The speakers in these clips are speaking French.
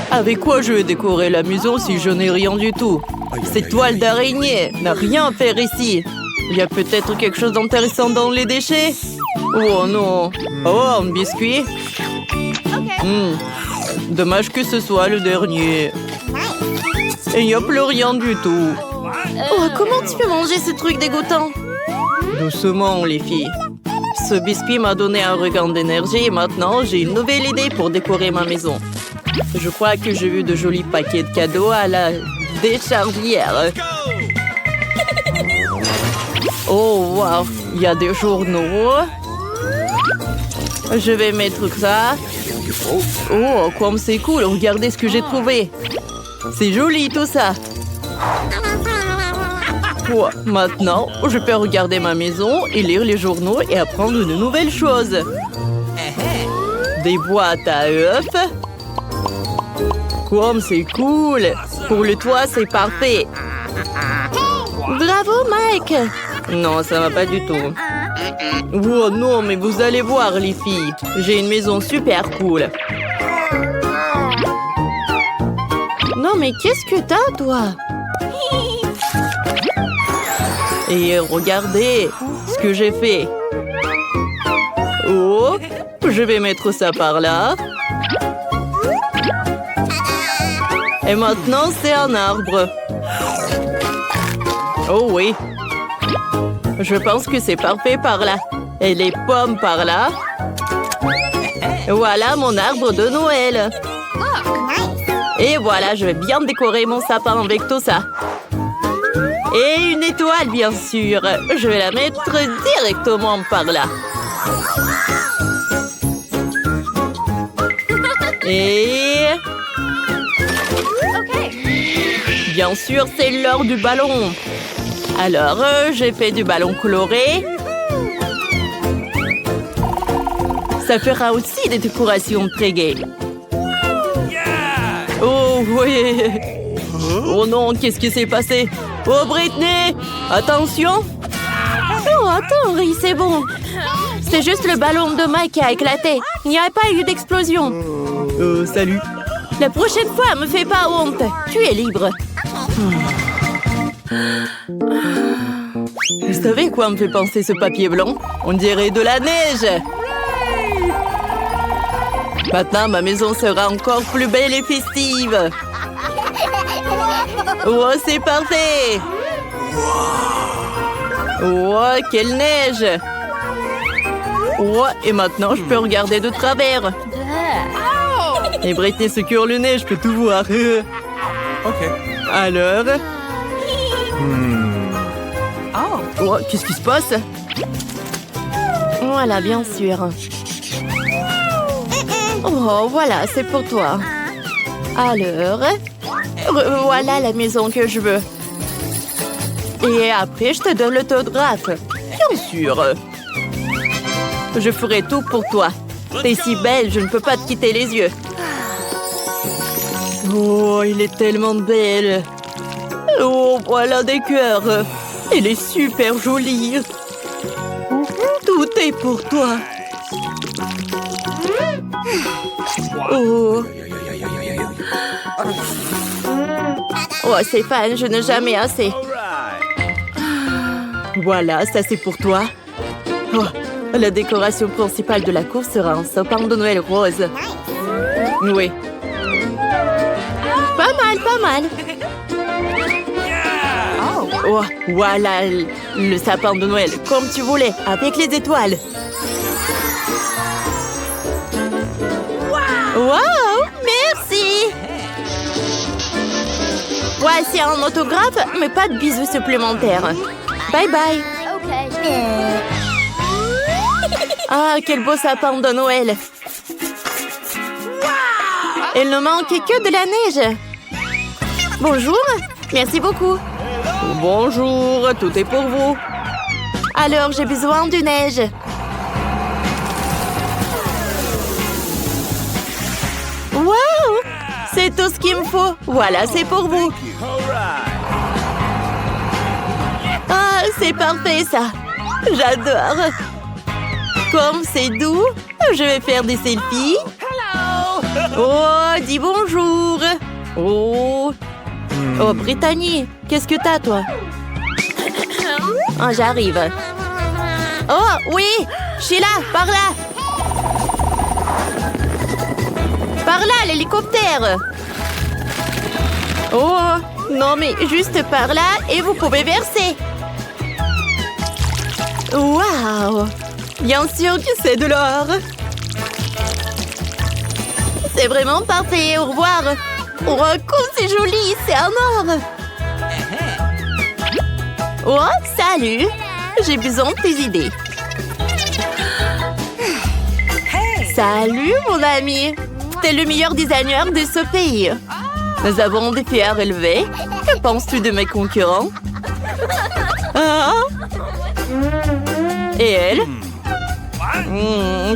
Avec quoi je vais décorer la maison si je n'ai rien du tout? Cette toile d'araignée n'a rien à faire ici. Il y a peut-être quelque chose d'intéressant dans les déchets? Oh non! Oh, un biscuit? Dommage que ce soit le dernier. Il n'y a plus rien du tout. Oh, comment tu peux manger ce truc dégoûtant? Doucement, les filles. Ce biscuit m'a donné un regain d'énergie et maintenant j'ai une nouvelle idée pour décorer ma maison. Je crois que j'ai vu de jolis paquets de cadeaux à la déchardière. Oh, wow! Il y a des journaux. Je vais mettre ça. Oh, comme c'est cool! Regardez ce que j'ai trouvé. C'est joli tout ça. Oh, maintenant, je peux regarder ma maison et lire les journaux et apprendre de nouvelles choses. Des boîtes à œufs. Comme c'est cool! Pour le toit, c'est parfait. Bravo, Mike! Non, ça va pas du tout. Oh non, mais vous allez voir, les filles. J'ai une maison super cool. Non, mais qu'est-ce que t'as, toi? Et regardez ce que j'ai fait. Oh, je vais mettre ça par là. Et maintenant, c'est un arbre. Oh oui. Je pense que c'est parfait par là. Et les pommes par là. Voilà mon arbre de Noël. Et voilà, je vais bien décorer mon sapin avec tout ça. Et une étoile, bien sûr. Je vais la mettre directement par là. Et... bien sûr, c'est l'heure du ballon. Alors, j'ai fait du ballon coloré. Ça fera aussi des décorations très gaies. Oh, oui. Oh non, qu'est-ce qui s'est passé? Oh, Britney! Attention! Oh, attends, Ri, c'est bon. C'est juste le ballon de Mike qui a éclaté. Il n'y a pas eu d'explosion. Salut. La prochaine fois, me fais pas honte. Tu es libre. Vous savez quoi me fait penser ce papier blanc? On dirait de la neige! Maintenant, ma maison sera encore plus belle et festive! Oh, c'est parfait! Oh, quelle neige! Oh, et maintenant, je peux regarder de travers! Et Britney se cure le nez, je peux tout voir! Ok. Alors? Oh, qu'est-ce qui se passe? Voilà, bien sûr. Oh, voilà, c'est pour toi. Alors, voilà la maison que je veux. Et après, je te donne l'autographe. Bien sûr! Je ferai tout pour toi. T'es si belle, je ne peux pas te quitter les yeux. Oh, il est tellement belle. Oh, voilà des cœurs. Elle est super jolie. Tout est pour toi. Oh. Oh, Stéphane, je n'ai jamais assez. Voilà, ça c'est pour toi. Oh, la décoration principale de la cour sera un sapin de Noël rose. Oui. Pas mal, pas mal. Oh, voilà le sapin de Noël, comme tu voulais, avec les étoiles. Wow, merci. Voici un autographe, mais pas de bisous supplémentaires. Bye bye. Ah, quel beau sapin de Noël. Il ne manque que de la neige. Bonjour, merci beaucoup. Bonjour, tout est pour vous. Alors, j'ai besoin de neige. Wow! C'est tout ce qu'il me faut. Voilà, c'est pour vous. Ah, c'est parfait, ça. J'adore. Comme c'est doux, je vais faire des selfies. Oh, dis bonjour. Oh, oh, Brittany, qu'est-ce que t'as, toi? Oh, j'arrive. Oh, oui, Sheila, par là. Par là, l'hélicoptère. Oh, non, mais juste par là et vous pouvez verser. Waouh! Bien sûr que c'est de l'or. C'est vraiment parfait. Au revoir. Oh, comme c'est joli, c'est un or. Oh, salut. J'ai besoin de tes idées. Salut, mon ami. T'es le meilleur designer de ce pays. Nous avons des PR élevés. Que penses-tu de mes concurrents? Ah? Et elle?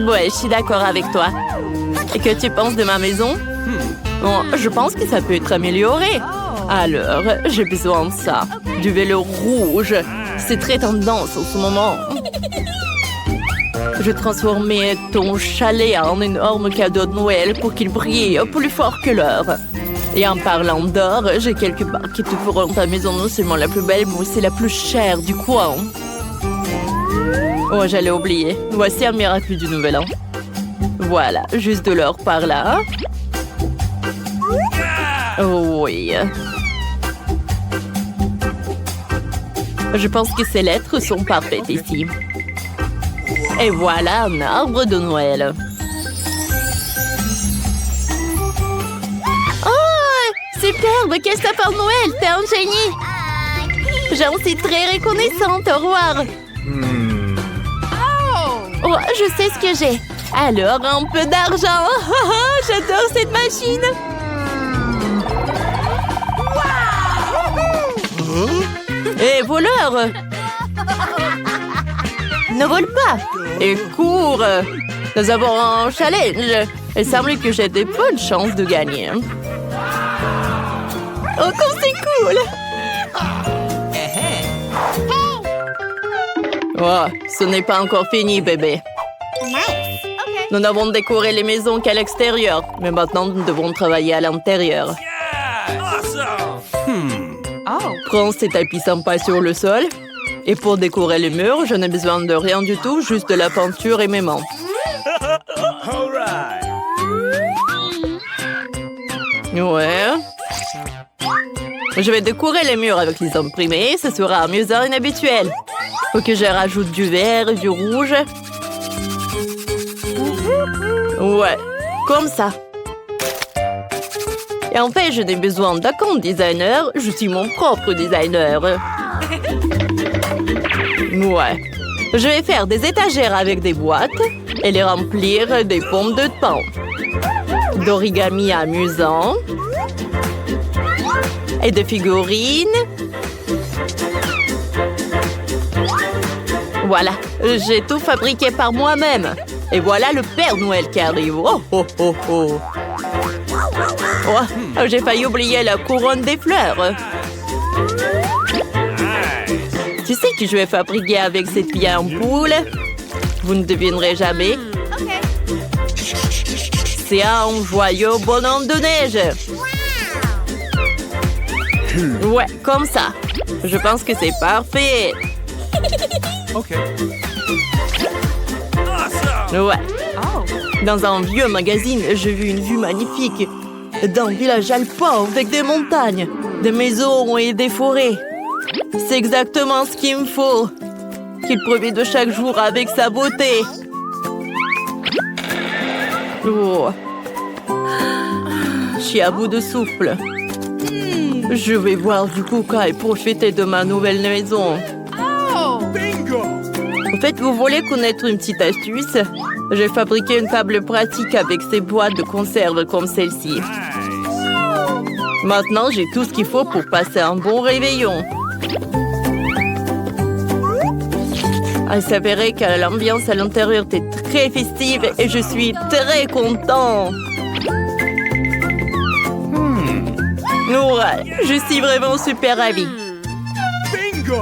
Ouais, je suis d'accord avec toi. Et que tu penses de ma maison? Bon, je pense que ça peut être amélioré. Alors, j'ai besoin de ça. Du vélo rouge. C'est très tendance en ce moment. Je transformais ton chalet en énorme cadeau de Noël pour qu'il brille plus fort que l'or. Et en parlant d'or, j'ai quelques barres qui te feront ta maison non seulement la plus belle, mais aussi la plus chère du coin. Oh, j'allais oublier. Voici un miracle du Nouvel An. Voilà, juste de l'or par là. Oh oui. Je pense que ces lettres sont parfaites ici. Et voilà un arbre de Noël. Oh, superbe! Qu'est-ce que ça fait Noël? T'es un génie! J'en suis très reconnaissante. Au revoir. Oh, je sais ce que j'ai. Alors, un peu d'argent. J'adore cette machine. Hé, voleur! Ne vole pas! Et cours! Nous avons un challenge. Il semble que j'ai de bonnes chances de gagner. Oh, comme c'est cool! Oh, ce n'est pas encore fini, bébé. Nous n'avons décoré les maisons qu'à l'extérieur, mais maintenant nous devons travailler à l'intérieur. Prends ces tapis sympas sur le sol. Et pour décorer les murs, je n'ai besoin de rien du tout, juste de la peinture et mes mains. Ouais. Je vais décorer les murs avec les imprimés, ce sera amusant et inhabituel. Faut que je rajoute du vert et du rouge. Ouais, comme ça. Et en fait, je n'ai besoin d'aucun designer, je suis mon propre designer. Ouais. Je vais faire des étagères avec des boîtes et les remplir des pommes de pain. D'origami amusant. Et de figurines. Voilà, j'ai tout fabriqué par moi-même. Et voilà le Père Noël qui arrive. Oh, oh, oh, oh. Oh, j'ai failli oublier la couronne des fleurs. Tu sais que je vais fabriquer avec cette vieille ampoule? Vous ne devinerez jamais. C'est un joyeux bonhomme de neige. Ouais, comme ça. Je pense que c'est parfait. OK. Ouais. Dans un vieux magazine, j'ai vu une vue magnifique d'un village alpin avec des montagnes, des maisons et des forêts. C'est exactement ce qu'il me faut. Qu'il profite de chaque jour avec sa beauté. Oh. Je suis à bout de souffle. Je vais voir du coca et profiter de ma nouvelle maison. Bingo! En fait, vous voulez connaître une petite astuce? J'ai fabriqué une table pratique avec ces boîtes de conserve comme celle-ci. Maintenant, j'ai tout ce qu'il faut pour passer un bon réveillon. Il s'avérait que l'ambiance à l'intérieur était très festive et je suis très content. Ouais, je suis vraiment super ravie. Bingo!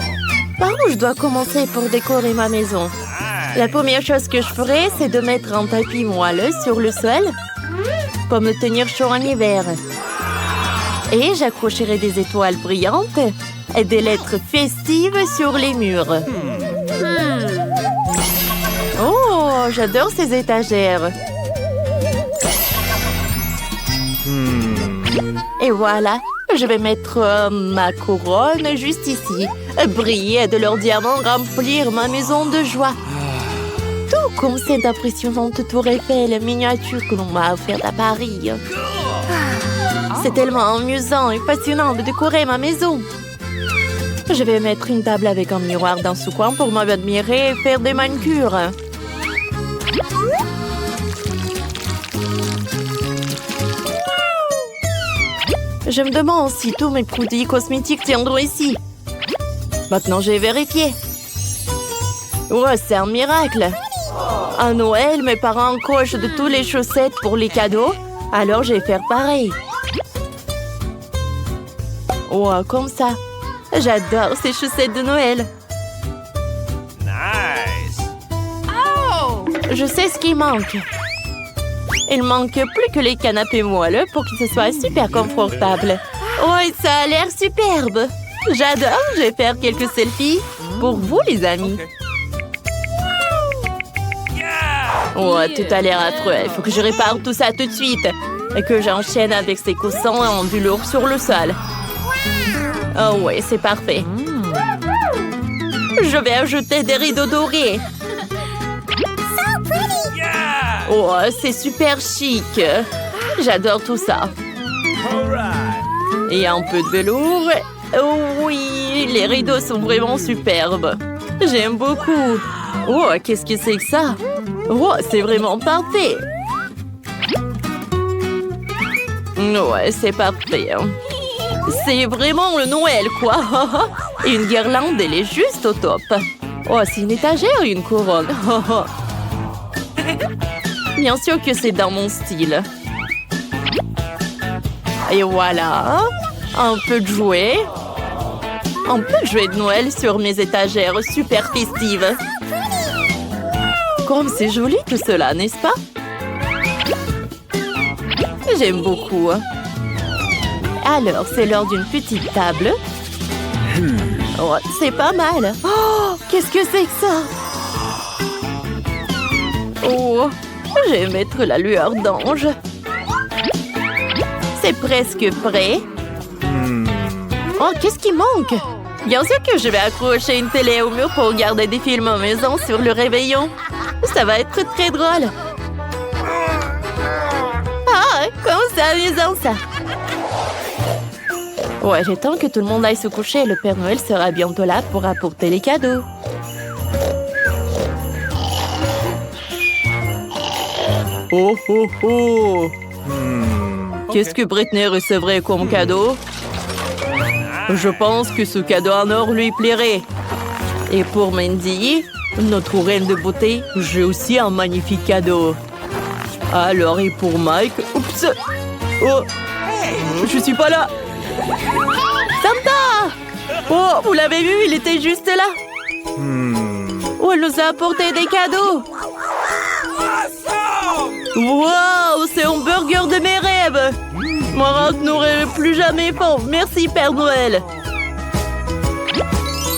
Par où je dois commencer pour décorer ma maison? La première chose que je ferai, c'est de mettre un tapis moelleux sur le sol pour me tenir chaud en hiver. Et j'accrocherai des étoiles brillantes et des lettres festives sur les murs. Oh, j'adore ces étagères. Et voilà, je vais mettre ma couronne juste ici. Briller de leurs diamants remplir ma maison de joie. Tout comme cette impressionnante tour Eiffel miniature que l'on m'a offerte à Paris. C'est tellement amusant et passionnant de décorer ma maison. Je vais mettre une table avec un miroir dans ce coin pour m'admirer et faire des manucures. Je me demande si tous mes produits cosmétiques tiendront ici. Maintenant, j'ai vérifié. Ouais, c'est un miracle. À Noël, mes parents cochent de toutes les chaussettes pour les cadeaux, alors je vais faire pareil. Ouais, comme ça. J'adore ces chaussettes de Noël. Nice. Je sais ce qui manque. Il manque plus que les canapés moelleux pour que ce soit super confortable. Ouais, ça a l'air superbe. J'adore, je vais faire quelques selfies pour vous, les amis. Ouais, tout a l'air affreux. Il faut que je répare tout ça tout de suite. Et que j'enchaîne avec ces coussins en velours sur le sol. Oh ouais, c'est parfait. Je vais ajouter des rideaux dorés. Oh, c'est super chic. J'adore tout ça. Et un peu de velours. Oh oui, les rideaux sont vraiment superbes. J'aime beaucoup. Oh, qu'est-ce que c'est que ça? Oh, c'est vraiment parfait. Ouais, c'est parfait. C'est vraiment le Noël, quoi. Et une guirlande, elle est juste au top. Oh, c'est une étagère ou une couronne? Bien sûr que c'est dans mon style. Et voilà. Un peu de jouets. Un peu de jouets de Noël sur mes étagères super festives. Comme c'est joli tout cela, n'est-ce pas? J'aime beaucoup. Alors, c'est l'heure d'une petite table. Oh, c'est pas mal. Oh, qu'est-ce que c'est que ça? Oh, je vais mettre la lueur d'ange. C'est presque prêt. Oh, qu'est-ce qui manque? Bien sûr que je vais accrocher une télé au mur pour regarder des films à maison sur le réveillon. Ça va être très drôle. Ah, comme c'est amusant ça. Ouais, j'ai temps que tout le monde aille se coucher. Le Père Noël sera bientôt là pour apporter les cadeaux. Oh, oh, oh. Qu'est-ce que Britney recevrait comme cadeau? Je pense que ce cadeau en or lui plairait. Et pour Mandy, notre reine de beauté, j'ai aussi un magnifique cadeau. Alors, et pour Mike... Oups! Oh! Je suis pas là! Santa! Oh, vous l'avez vu, il était juste là. Oh, elle nous a apporté des cadeaux. Wow, c'est un burger de mes rêves. Moi, je n'aurai plus jamais faim. Merci, Père Noël.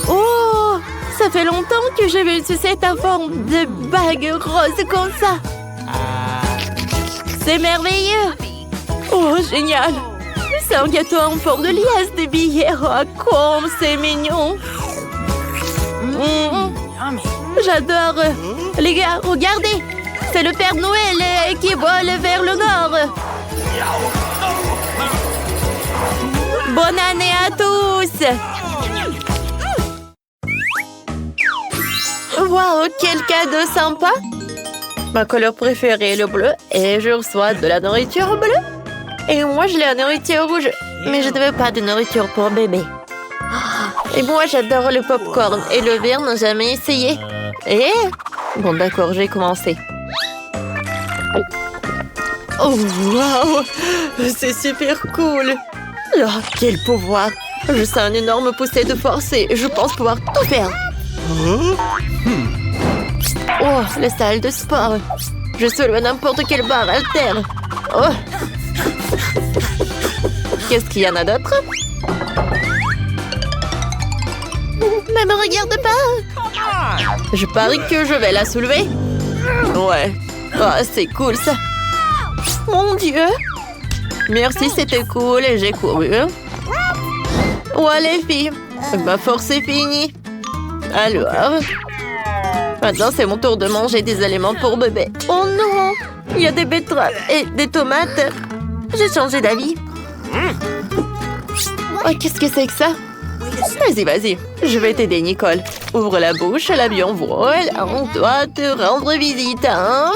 Oh, ça fait longtemps que j'ai vu une sucette en forme de bague rose comme ça. C'est merveilleux. Oh, génial. C'est un gâteau en forme de liasse de billets. Oh, comme c'est mignon. J'adore. Les gars, regardez. C'est le Père Noël qui vole vers le nord. Bonne année à tous. Wow, quel cadeau sympa. Ma couleur préférée est le bleu et je reçois de la nourriture bleue. Et moi, je l'ai la nourriture rouge. Mais je ne veux pas de nourriture pour bébé. Et moi, j'adore le popcorn. Et le verre n'a jamais essayé. Et... Bon, d'accord, j'ai commencé. Oh, wow! C'est super cool! Oh, quel pouvoir! Je sens une énorme poussée de force et je pense pouvoir tout faire. Oh, la salle de sport. Je soulève n'importe quelle barre altère. Oh. Qu'est-ce qu'il y en a d'autre? Ne me regarde pas! Je parie que je vais la soulever. Ouais. Oh, c'est cool, ça. Mon Dieu! Merci, c'était cool et j'ai couru. Ouais, les filles. Ma force est finie. Alors... Maintenant, c'est mon tour de manger des aliments pour bébé. Oh non! Il y a des betteraves et des tomates. J'ai changé d'avis. Oh, qu'est-ce que c'est que ça? Vas-y, vas-y. Je vais t'aider, Nicole. Ouvre la bouche, l'avion vole. On doit te rendre visite, hein?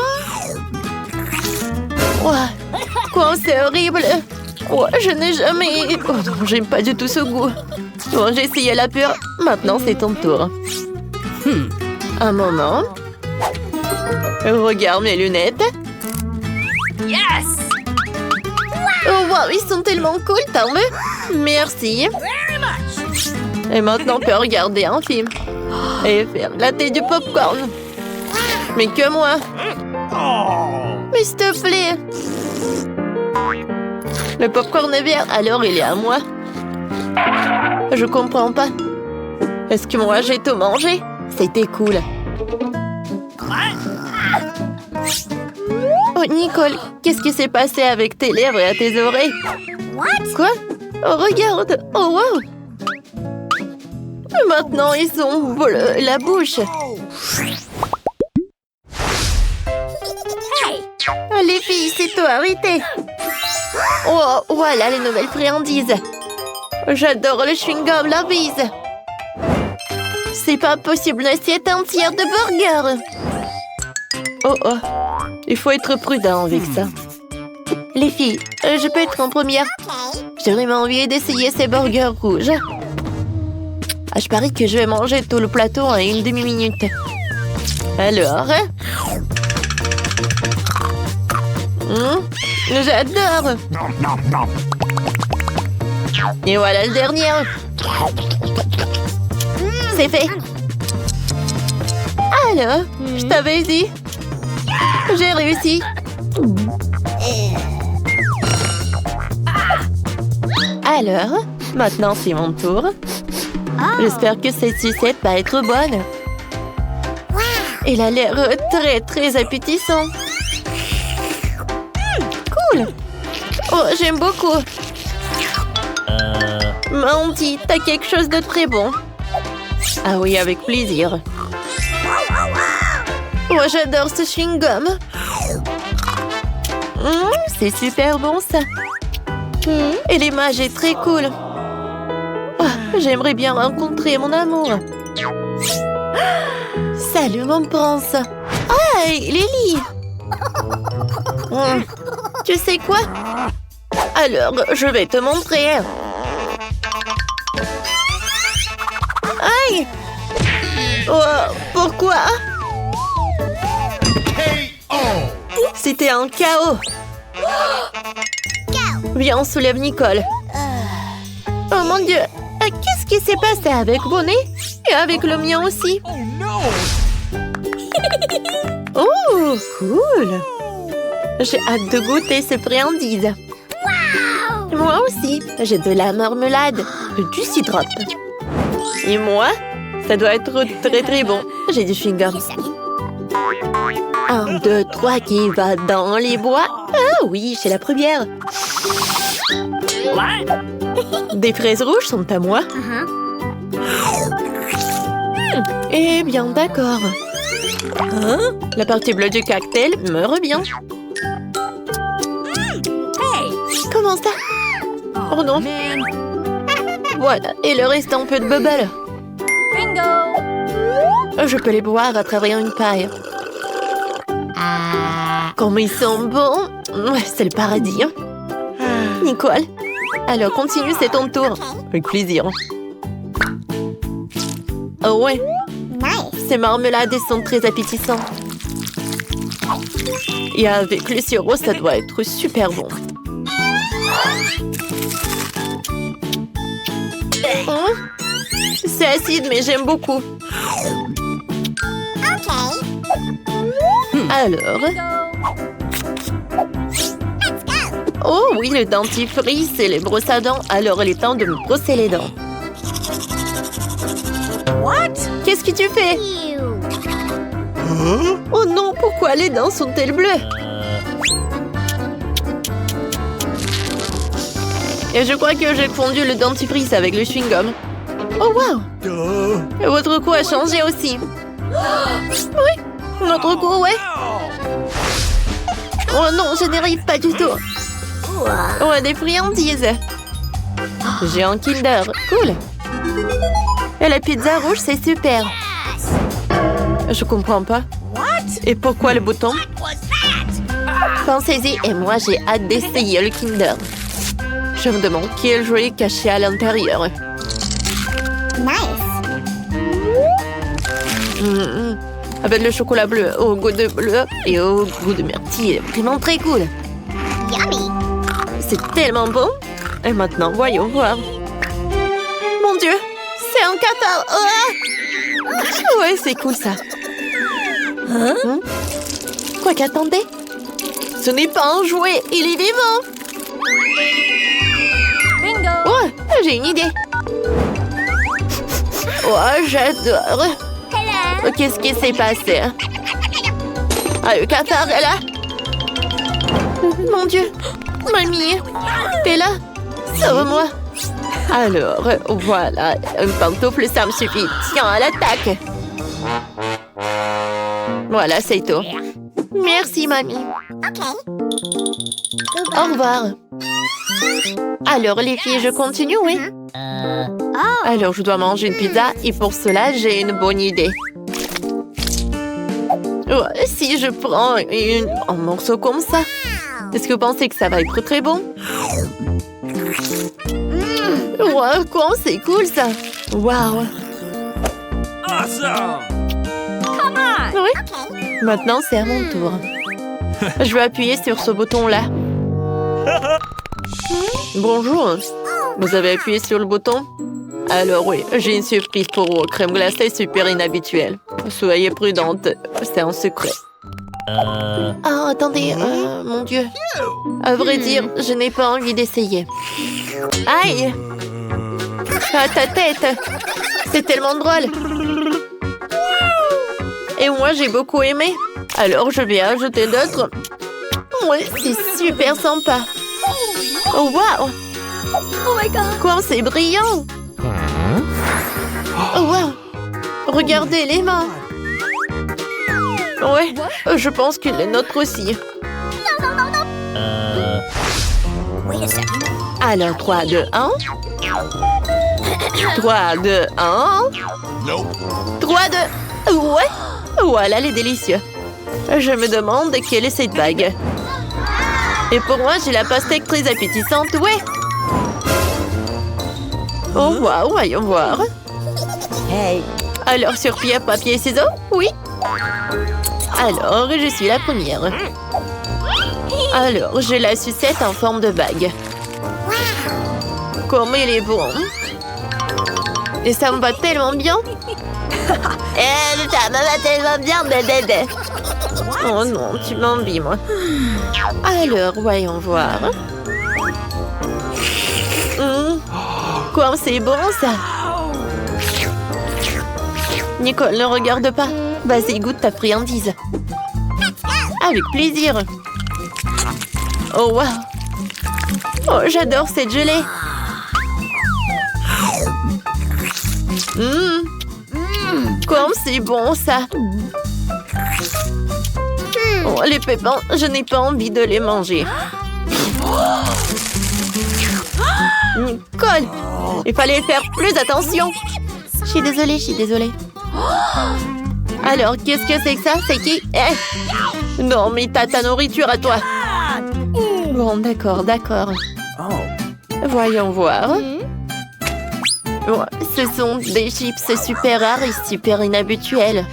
Ouais. Quoi, c'est horrible. Ouais, je n'ai jamais... Oh non, j'aime pas du tout ce goût. Bon, j'ai essayé la pure. Maintenant, c'est ton tour. Un moment. Regarde mes lunettes. Yes! Oh, wow, ils sont tellement cool, t'en veux? Merci. Very much! Et maintenant, on peut regarder un film. Et faire la thé du popcorn. Mais que moi. Mais s'il te plaît. Le popcorn est vert, alors il est à moi. Je comprends pas. Est-ce que moi j'ai tout mangé? C'était cool. Oh, Nicole, qu'est-ce qui s'est passé avec tes lèvres et à tes oreilles? Quoi? Oh, regarde! Oh, wow! Maintenant, ils sont bleus, la bouche. Oh, les filles, c'est toi, arrêtez! Oh, voilà les nouvelles friandises. J'adore le chewing-gum, la bise. C'est pas possible, une assiette entière de burgers. Oh, oh. Il faut être prudent avec ça. Les filles, je peux être en première? J'ai vraiment envie d'essayer ces burgers rouges. Ah, je parie que je vais manger tout le plateau en une demi-minute. Alors? J'adore! Et voilà le dernier. C'est fait. Alors, je t'avais dit. J'ai réussi. Alors, maintenant c'est mon tour. J'espère que cette sucette va être bonne. Elle a l'air très très appétissant. Cool. Oh, j'aime beaucoup. Mandy, t'as quelque chose de très bon. Ah oui, avec plaisir. Oh, j'adore ce chewing-gum. C'est super bon, ça. Et l'image est très cool. Oh, j'aimerais bien rencontrer mon amour. Salut, mon prince. Hey, Lily. Tu sais quoi? Alors, je vais te montrer. Aïe! Oh, pourquoi? C'était un chaos. Viens, on soulève Nicole. Oh mon Dieu! Qu'est-ce qui s'est passé avec Bonnet? Et avec le mien aussi? Oh, cool! J'ai hâte de goûter ces friandises. Moi aussi, j'ai de la marmelade, du syrup. Et moi, ça doit être très très bon. J'ai du chewing-gum. 1, 2, 3, qui va dans les bois? Ah oui, c'est la première. Des fraises rouges sont à moi. Eh bien, d'accord. La partie bleue du cocktail me revient. Comment ça? Oh non. Voilà, et le restant un peu de bubble. Bingo! Je peux les boire à travers une paille. Comme ils sont bons. C'est le paradis. Nicole, alors continue, c'est ton tour. Avec plaisir. Oh ouais. Ces marmelades sont très appétissantes. Et avec le sirop, ça doit être super bon. C'est acide, mais j'aime beaucoup. Alors... Oh oui, le dentifrice et les brosses à dents. Alors, il est temps de me brosser les dents. What? Qu'est-ce que tu fais? Oh non, pourquoi les dents sont-elles bleues? Et je crois que j'ai fondu le dentifrice avec le chewing-gum. Oh wow! Et votre cou a changé aussi. Oui, notre cou, ouais. Oh non, je n'y arrive pas du tout. Oh, des friandises. J'ai un Kinder. Cool. Et la pizza rouge, c'est super. Je comprends pas. Et pourquoi le bouton? Pensez-y, et moi, j'ai hâte d'essayer le Kinder. Je me demande quel jouet est caché à l'intérieur. Avec le chocolat bleu au goût de bleu et au goût de myrtille. Vraiment très cool. C'est tellement bon. Et maintenant, voyons voir. Mon Dieu, c'est un cafard. Ah! Ouais, c'est cool ça. Quoi qu'attendez? Ce n'est pas un jouet, il est vivant. Bingo! Oh, j'ai une idée. Oh, j'adore. Oh, qu'est-ce qui s'est passé? Ah, le cafard est là. Mon Dieu. Mamie, t'es là? Sauve-moi. Alors, voilà. Un pantoufle, ça me suffit. Tiens, à l'attaque. Voilà, c'est tout. Merci, mamie. Au revoir. Alors, les filles, je continue, oui? Alors, je dois manger une pizza et pour cela, j'ai une bonne idée. Oh, si je prends un morceau comme ça, est-ce que vous pensez que ça va être très bon? Wow, quoi, c'est cool ça! Wow! Awesome! Oui? Maintenant, c'est à mon tour. Je vais appuyer sur ce bouton-là. Bonjour. Vous avez appuyé sur le bouton? Alors oui, j'ai une surprise pour vous. Crème glacée super inhabituelle. Soyez prudente, c'est un secret. Ah, attendez, mon Dieu. À vrai dire, je n'ai pas envie d'essayer. Aïe! À ta tête! C'est tellement drôle! Et moi, j'ai beaucoup aimé. Alors, je vais ajouter d'autres. Ouais, c'est super sympa. Oh, wow! Oh my god! Quoi, c'est brillant! Oh, wow! Regardez les mains! Ouais, je pense que les nôtres aussi. Wait a second. Alors, 3, 2, 1. 3, 2, 1. Nope. 3, 2... Ouais! Voilà les délicieux. Je me demande quelle est cette bague. Et pour moi, j'ai la pastèque très appétissante, ouais! Oh, waouh, voyons voir. Hey. Alors, sur pierre, papier, ciseaux? Oui. Alors, je suis la première. Alors, j'ai la sucette en forme de bague. Comme il est bon. Et ça me va tellement bien. Ça me va tellement bien, bébé. Oh non, tu m'envies, Alors, voyons voir. Quoi, c'est bon, ça. Nicole, ne regarde pas. Vas-y, goûte ta friandise. Avec plaisir. Oh, wow. Oh, j'adore cette gelée. Comme c'est bon, ça. Oh, les pépins, je n'ai pas envie de les manger. Nicole, il fallait faire plus attention. Je suis désolée. Alors, qu'est-ce que c'est que ça? C'est qui? Non, mais t'as ta nourriture à toi. Bon, d'accord. Voyons voir. Oh, ce sont des chips super rares et super inhabituels.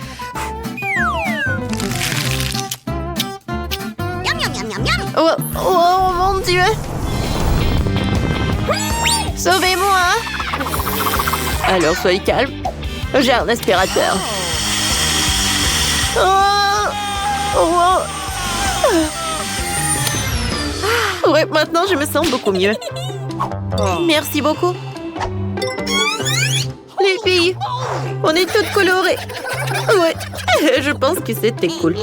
Oh, mon Dieu! Sauvez-moi! Alors, soyez calme. J'ai un aspirateur. Ouais, maintenant je me sens beaucoup mieux. Merci beaucoup. Les filles, on est toutes colorées. Ouais, je pense que c'était cool.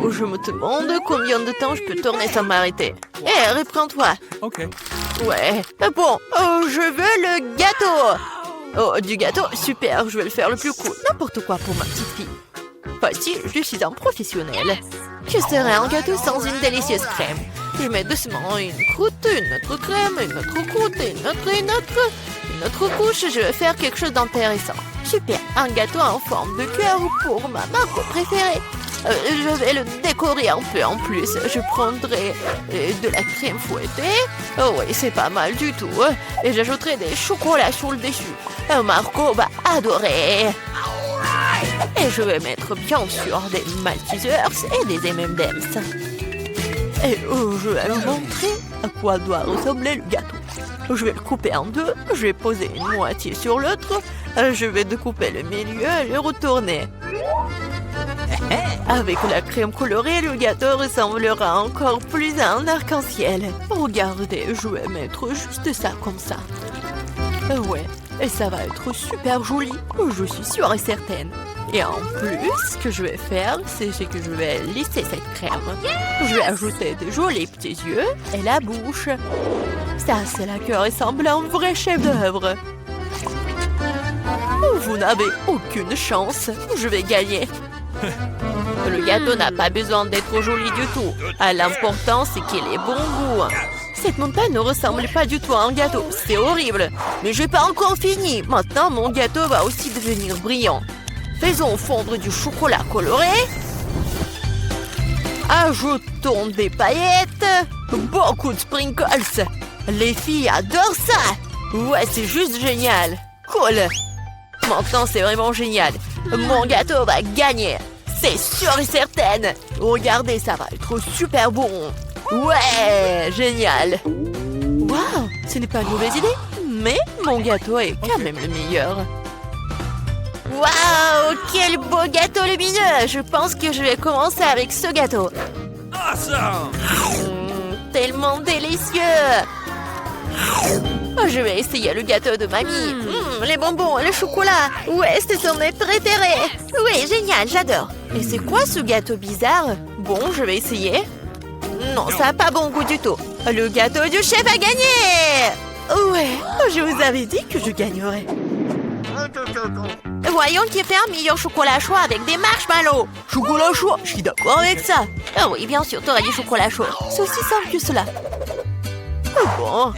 Je me demande combien de temps je peux tourner sans m'arrêter. Hé, reprends-toi. Okay. Ouais. Bon, je veux le gâteau. Oh, du gâteau, super, je vais le faire le plus cool. N'importe quoi pour ma petite fille. Voici, je suis un professionnel. Que serait un gâteau sans une délicieuse crème? Je mets doucement une croûte, une autre crème, une autre croûte, une autre couche. Je vais faire quelque chose d'intéressant. Super, un gâteau en forme de cœur pour ma marque préférée. Je vais le décorer un peu en plus. Je prendrai de la crème fouettée. Oh oui, c'est pas mal du tout. Et j'ajouterai des chocolats sur le dessus. Marco va adorer. Et je vais mettre bien sûr des Maltesers et des M&M's. Et je vais vous montrer à quoi doit ressembler le gâteau. Je vais le couper en deux. Je vais poser une moitié sur l'autre. Je vais découper le milieu et le retourner. Avec la crème colorée, le gâteau ressemblera encore plus à un arc-en-ciel. Regardez, je vais mettre juste ça comme ça. Ouais, et ça va être super joli, je suis sûre et certaine. Et en plus, ce que je vais faire, c'est que je vais lisser cette crème. Je vais ajouter de jolis petits yeux et la bouche. Ça, c'est là que ressemble à un vrai chef-d'œuvre. Vous n'avez aucune chance, je vais gagner. Le gâteau n'a pas besoin d'être joli du tout. L'important, c'est qu'il ait bon goût. Cette montagne ne ressemble pas du tout à un gâteau. C'est horrible. Mais je n'ai pas encore fini. Maintenant, mon gâteau va aussi devenir brillant. Faisons fondre du chocolat coloré. Ajoutons des paillettes. Beaucoup de sprinkles. Les filles adorent ça. Ouais, c'est juste génial. Cool. Maintenant, c'est vraiment génial. Mon gâteau va gagner. C'est sûr et certain. Regardez, ça va être super bon. Ouais, génial. Waouh, ce n'est pas une mauvaise idée. Mais mon gâteau est quand même le meilleur. Waouh, quel beau gâteau lumineux. Je pense que je vais commencer avec ce gâteau. Awesome! Tellement délicieux. Je vais essayer le gâteau de mamie. Les bonbons, le chocolat. Ouais, ce sont mes préférés. Oui, génial, j'adore. Et c'est quoi ce gâteau bizarre? Bon, je vais essayer. Non, ça n'a pas bon goût du tout. Le gâteau du chef a gagné. Ouais, je vous avais dit que je gagnerais. Voyons qui fait un meilleur chocolat chaud avec des marshmallows. Chocolat chaud, je suis d'accord avec ça. Ah oui, bien sûr, t'auras du chocolat chaud. C'est aussi simple que cela. Bon,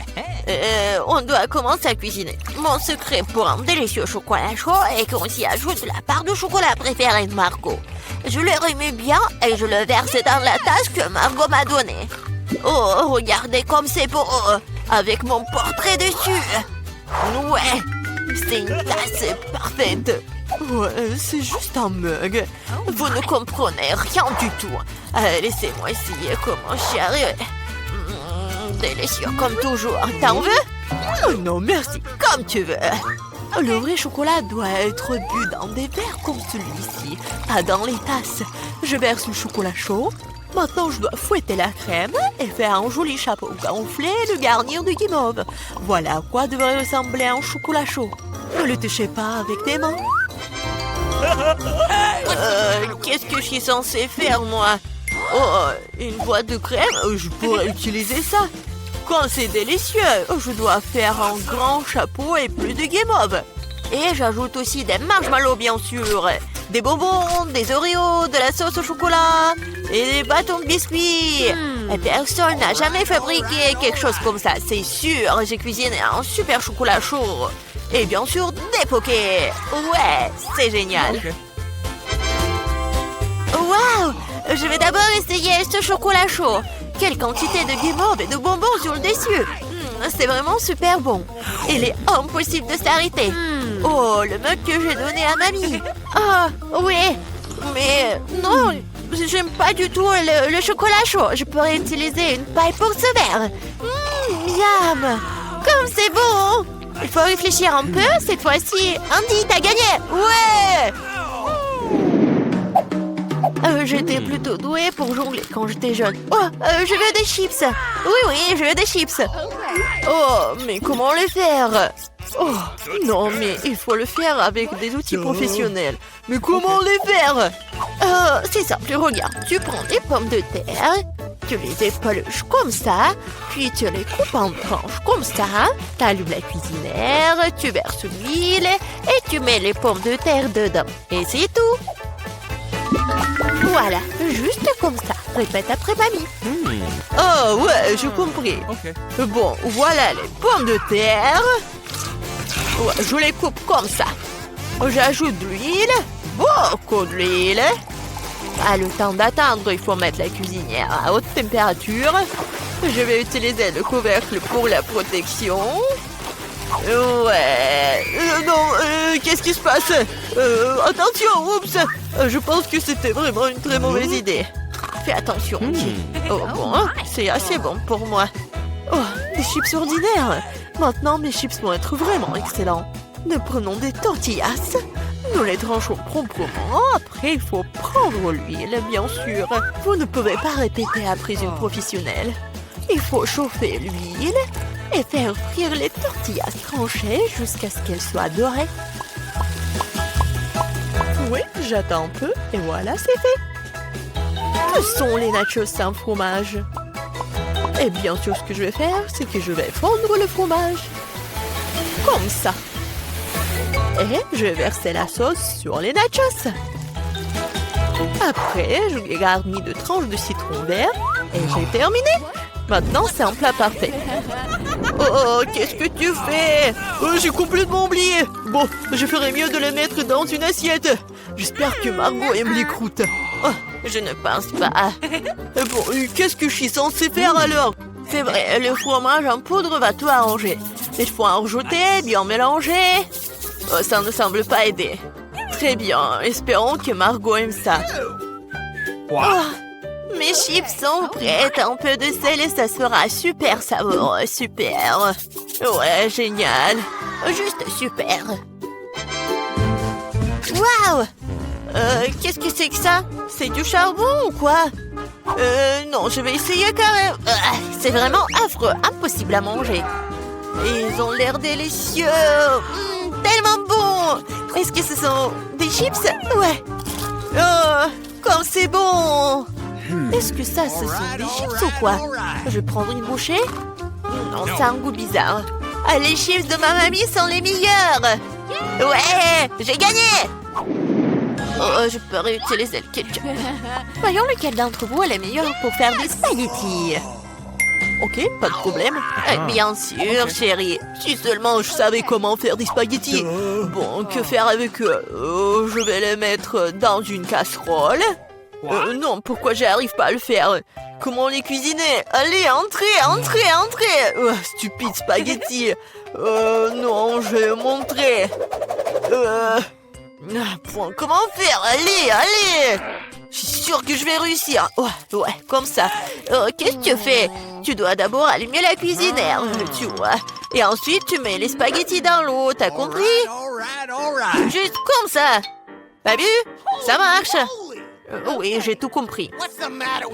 on doit commencer à cuisiner. Mon secret pour un délicieux chocolat chaud est qu'on s'y ajoute la part de chocolat préférée de Margot. Je le remue bien et je le verse dans la tasse que Margot m'a donnée. Oh, regardez comme c'est beau, avec mon portrait dessus. Ouais, c'est une tasse parfaite. Ouais, c'est juste un mug. Vous ne comprenez rien du tout. Laissez-moi essayer comment chérie. Délicieux comme toujours. T'en veux? Oh non, merci. Comme tu veux. Le vrai chocolat doit être bu dans des verres comme celui-ci, pas dans les tasses. Je verse le chocolat chaud. Maintenant, je dois fouetter la crème et faire un joli chapeau gonflé et le garnir de guimauve. Voilà à quoi devrait ressembler un chocolat chaud. Ne le touchez pas avec tes mains. Qu'est-ce que je suis censée faire, moi? Oh, une boîte de crème, je pourrais utiliser ça. Quand c'est délicieux, je dois faire un grand chapeau et plus de guimauve. Et j'ajoute aussi des marshmallows, bien sûr. Des bonbons, des Oreos, de la sauce au chocolat et des bâtons de biscuits. Et personne n'a jamais fabriqué quelque chose comme ça, c'est sûr. J'ai cuisiné un super chocolat chaud. Et bien sûr, des pokés. Ouais, c'est génial. Okay. Waouh! Je vais d'abord essayer ce chocolat chaud. Quelle quantité de guimauve et de bonbons sur le dessus. C'est vraiment super bon. Il est impossible de s'arrêter. Oh, le mug que j'ai donné à mamie. Ah, oui. Mais non, j'aime pas du tout le chocolat chaud. Je pourrais utiliser une paille pour ce verre. Miam! Comme c'est bon! Il faut réfléchir un peu. Cette fois-ci, Andy, t'as gagné. Ouais! J'étais plutôt douée pour jongler quand j'étais jeune. Oh, je veux des chips. Oui, je veux des chips. Oh, mais comment les faire? Oh, non, mais il faut le faire avec des outils professionnels. Mais comment les faire? C'est simple, regarde. Tu prends des pommes de terre, tu les épluches comme ça, puis tu les coupes en tranches comme ça. Tu allumes la cuisinière, tu verses l'huile et tu mets les pommes de terre dedans. Et c'est tout. Voilà, juste comme ça. Répète après mamie. Oh, ouais, j'ai compris. Okay. Bon, voilà les pommes de terre. Ouais, je les coupe comme ça. J'ajoute de l'huile, beaucoup de l'huile. Le temps d'attendre, il faut mettre la cuisinière à haute température. Je vais utiliser le couvercle pour la protection. Ouais. Non, qu'est-ce qui se passe? Attention, oups. Je pense que c'était vraiment une très mauvaise idée. Fais attention. Oh bon, c'est assez bon pour moi. Oh, des chips ordinaires. Maintenant, mes chips vont être vraiment excellents. Nous prenons des tortillas. Nous les tranchons proprement. Après, il faut prendre l'huile, bien sûr. Vous ne pouvez pas répéter après une professionnelle. Il faut chauffer l'huile et faire frire les tortillas tranchées jusqu'à ce qu'elles soient dorées. Oui, j'attends un peu et voilà, c'est fait. Que sont les nachos sans fromage? Et bien sûr, ce que je vais faire, c'est que je vais fondre le fromage. Comme ça. Et je vais verser la sauce sur les nachos. Après, je les garnis de tranches de citron vert. Et j'ai terminé. Maintenant, c'est un plat parfait. Oh, qu'est-ce que tu fais? J'ai complètement oublié. Bon, je ferais mieux de les mettre dans une assiette. J'espère que Margot aime les croûtes. Oh, je ne pense pas. Bon, qu'est-ce que je suis censée faire alors? C'est vrai, le fromage en poudre va tout arranger. Il faut en rajouter, bien mélanger. Oh, ça ne semble pas aider. Très bien, espérons que Margot aime ça. Oh, mes chips sont prêtes. Un peu de sel et ça sera super savoureux. Super. Ouais, génial. Juste super. Waouh! Qu'est-ce que c'est que ça? C'est du charbon ou quoi? Non, je vais essayer quand même. C'est vraiment affreux, impossible à manger. Ils ont l'air délicieux. Tellement bon. Est-ce que ce sont des chips? Ouais. Oh, comme c'est bon. Est-ce que ça, ce sont des chips ou quoi? Je vais prendre une bouchée. Non, ça a un goût bizarre. Les chips de ma mamie sont les meilleurs. Ouais, j'ai gagné. Oh, je peux réutiliser le ketchup. Voyons lequel d'entre vous est le meilleur pour faire des spaghettis. Ok, pas de problème. Bien sûr, chérie. Si seulement je savais comment faire des spaghettis. Bon, que faire avec eux? Je vais les mettre dans une casserole. Non, pourquoi j'arrive pas à le faire? Comment les cuisiner? Allez, entrez. Stupide spaghetti. Non, je vais montrer. Comment faire? Allez. Je suis sûre que je vais réussir. Ouais, comme ça. Qu'est-ce que tu fais? Tu dois d'abord allumer la cuisinière, tu vois. Et ensuite, tu mets les spaghettis dans l'eau, t'as compris? Juste comme ça. T'as vu? Ça marche. Oui, j'ai tout compris.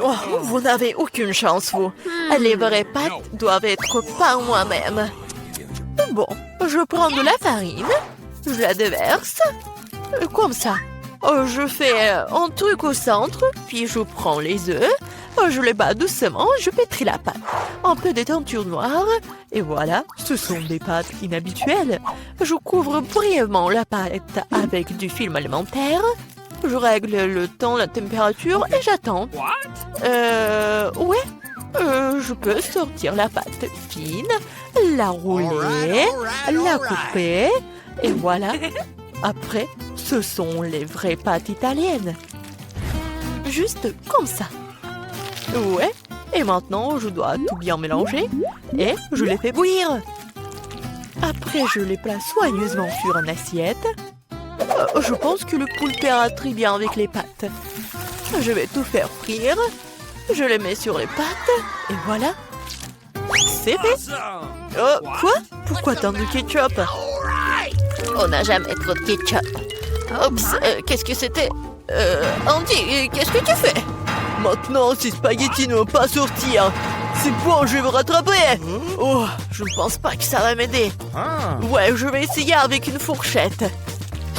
Oh, vous n'avez aucune chance, vous. Les vraies pâtes doivent être par moi-même. Bon, je prends de la farine, je la déverse, comme ça. Je fais un truc au centre, puis je prends les œufs, je les bats doucement, je pétris la pâte. Un peu de teinture noire, et voilà, ce sont des pâtes inhabituelles. Je couvre brièvement la pâte avec du film alimentaire. Je règle le temps, la température, et j'attends. Ouais. Je peux sortir la pâte fine, la rouler, la couper, et voilà. Après, ce sont les vraies pâtes italiennes. Juste comme ça. Ouais. Et maintenant, je dois tout bien mélanger et je les fais bouillir. Après, je les place soigneusement sur une assiette. Je pense que le poulpe ira très bien avec les pâtes. Je vais tout faire frire. Je les mets sur les pâtes et voilà. C'est fait. Quoi? Pourquoi tant de ketchup? On n'a jamais trop de ketchup. Oups, qu'est-ce que c'était? Andy, qu'est-ce que tu fais? Maintenant, ces spaghettis ne vont pas sortir. C'est bon, je vais me rattraper. Oh, je ne pense pas que ça va m'aider. Ouais, je vais essayer avec une fourchette.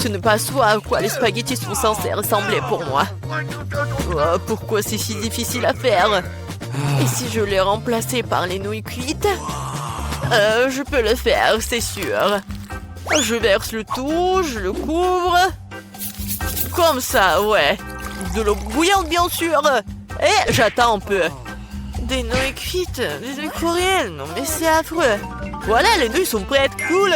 Ce n'est pas ce à quoi les spaghettis sont censés ressembler pour moi. Oh, pourquoi c'est si difficile à faire? Et si je les remplaçais par les nouilles cuites? Je peux le faire, c'est sûr. Je verse le tout, je le couvre. Comme ça, ouais. De l'eau bouillante, bien sûr. Et j'attends un peu. Des nouilles cuites, des nouilles coréennes. Non, mais c'est affreux. Voilà, les nouilles sont prêtes. Cool.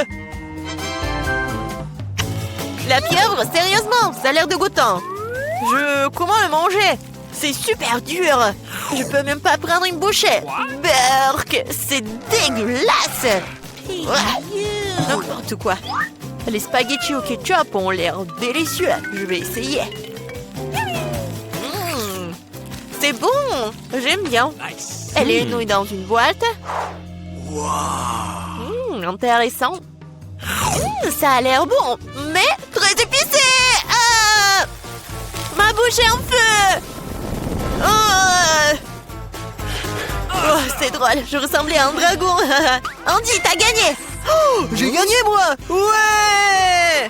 La pieuvre, sérieusement, ça a l'air dégoûtant. Comment le manger? C'est super dur. Je peux même pas prendre une bouchée. Berk, c'est dégueulasse. N'importe quoi. Les spaghettis au ketchup ont l'air délicieux. Je vais essayer. C'est bon. J'aime bien. Et les nouilles dans une boîte. Intéressant. Ça a l'air bon, mais très épicé. Ma bouche est en feu. C'est drôle, je ressemblais à un dragon. Andy, t'as gagné. Oh, j'ai gagné, moi. Ouais.